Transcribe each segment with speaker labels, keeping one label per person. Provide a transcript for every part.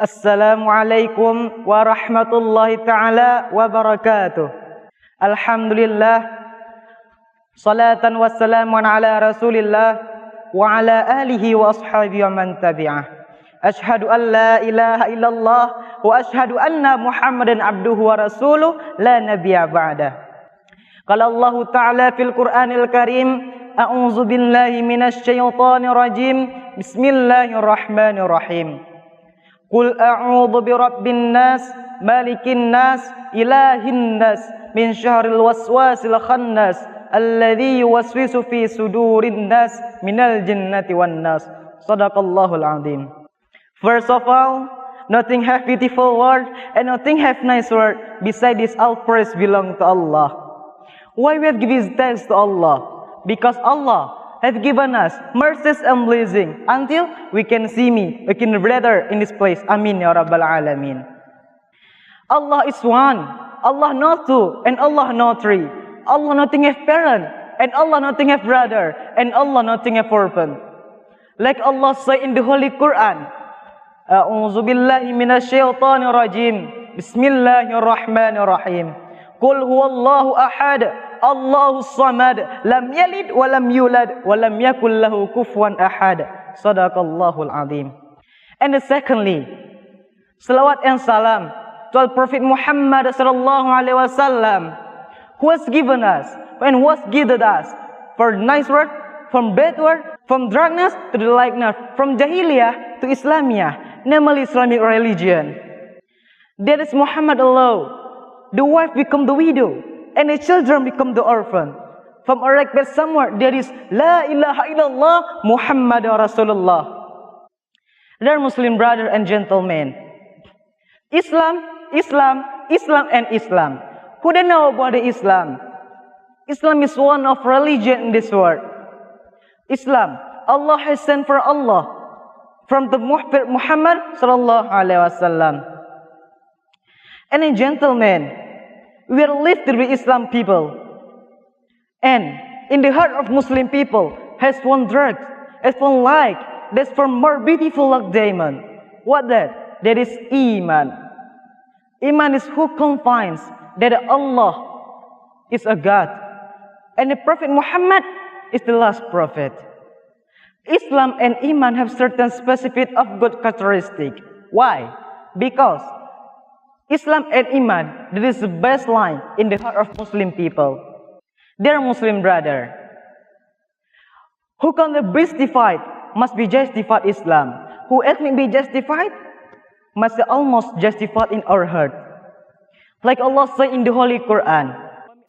Speaker 1: Assalamualaikum warahmatullahi ta'ala wabarakatuh. Alhamdulillah, salatan wassalamun ala rasulillah wa ala alihi wa ashabihi wa man tabi'ah. Ashhadu an la ilaha illallah wa ashhadu anna Muhammadan abduhu wa rasuluh la nabiyya ba'dah. Qala Allah Ta'ala fil Qur'anil Karim, a'udzu billahi minasy syaithanir rajim. Bismillahirrahmanirrahim. Qul a'udzu birabbin nas, malikin nas, ilahin nas, min syarril waswasil khannas, alladzi yuwaswisu fi sudurin nas, minal jinnati wan nas. Shadaqallahul azim. First of all, nothing have beautiful word and nothing have nice word beside this. All praise belong to Allah. Why we have given thanks to Allah? Because Allah have given us mercies and blessing until we can see me, we can brother in this place. Amin ya rabbal alamin. Allah is one, Allah not two, and Allah not three. Allah nothing have parent, and Allah nothing have brother, and Allah nothing have orphan. Like Allah say in the Holy Quran, a'udzu billahi minasy syaithanir rajim. Bismillahirrahmanirrahim. Qul huwallahu ahad, Allahus samad, lam yalid wa lam yulad wa lam yakul lahu kufuwan ahad. Shadaqallahul azim. And secondly, salawat and salam to our Prophet Muhammad sallallahu alaihi wasallam, who has given us and who has guided us for nice word, from bad word, from darkness to the likeness, from Jahiliyah to Islamiyah, namely Islamic religion. There is Muhammad alone. The wife become the widow, and the children become the orphan. From a record somewhere, there is La ilaha illallah Muhammad Rasulullah. Dear Muslim brother and gentlemen, Islam, Islam, Islam, and Islam. Who don't know about the Islam? Islam is one of religion in this world. Islam, Allah has sent for Allah from the Prophet Muhammad sallallahu alaihi wasallam. And gentlemen, we are lifted with Islam people, and in the heart of Muslim people has one drug, has one light that's far more beautiful like diamond. What that? That is Iman. Iman is who confines that Allah is a God, and the Prophet Muhammad is the last prophet. Islam and Iman have certain specific of good characteristic. Why? Because Islam and Iman, that is the best line in the heart of Muslim people. Dear Muslim brother, who can be justified must be justified Islam. Who else may be justified must be almost justified in our heart. Like Allah say in the Holy Quran,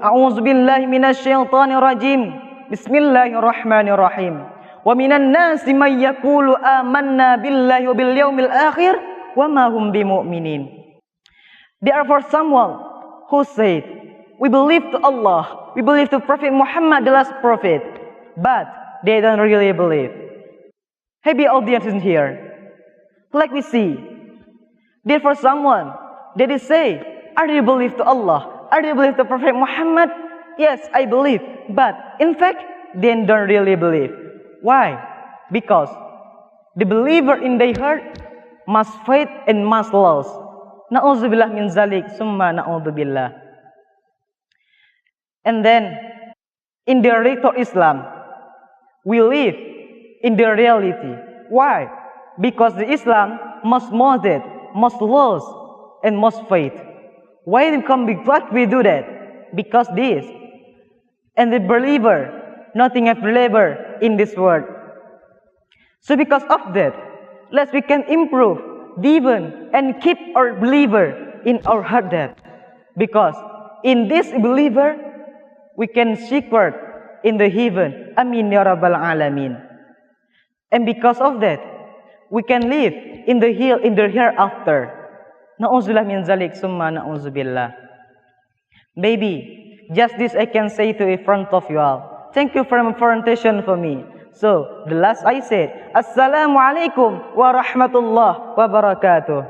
Speaker 1: a'udzu billahi minasy syaithanir rajim. Bismillahirrahmanirrahim. Wa minan nasi may yaqulu amanna billahi wa bil yaumil akhir wa ma hum bimu'minin. Therefore, someone who said, we believe to Allah, we believe to Prophet Muhammad, the last prophet, but they don't really believe. Happy audience in here. Like we see, therefore someone that is say, are you believe to Allah? Are you believe to Prophet Muhammad? Yes, I believe. But in fact, they don't really believe. Why? Because the believer in their heart must faith and must lose. Na'udzubillah min zalik, summa na'udzubillah. And then, in the rite of Islam, we live in the reality. Why? Because the Islam must model, must lose, and must faith. Why we come be glad we do that? Because this, and the believer, nothing have believer in this world. So because of that, lest we can improve, deepen, and keep our believer in our heart that. Because in this believer, we can secret in the heaven. Amin ya rabbal alamin. And because of that, we can live in the hereafter. Na'udzubillah min zalik, summa na'udzubillah. Maybe just this I can say to in front of you all. Thank you for your presentation for me. So the last I said, Assalamualaikum warahmatullahi wabarakatuh.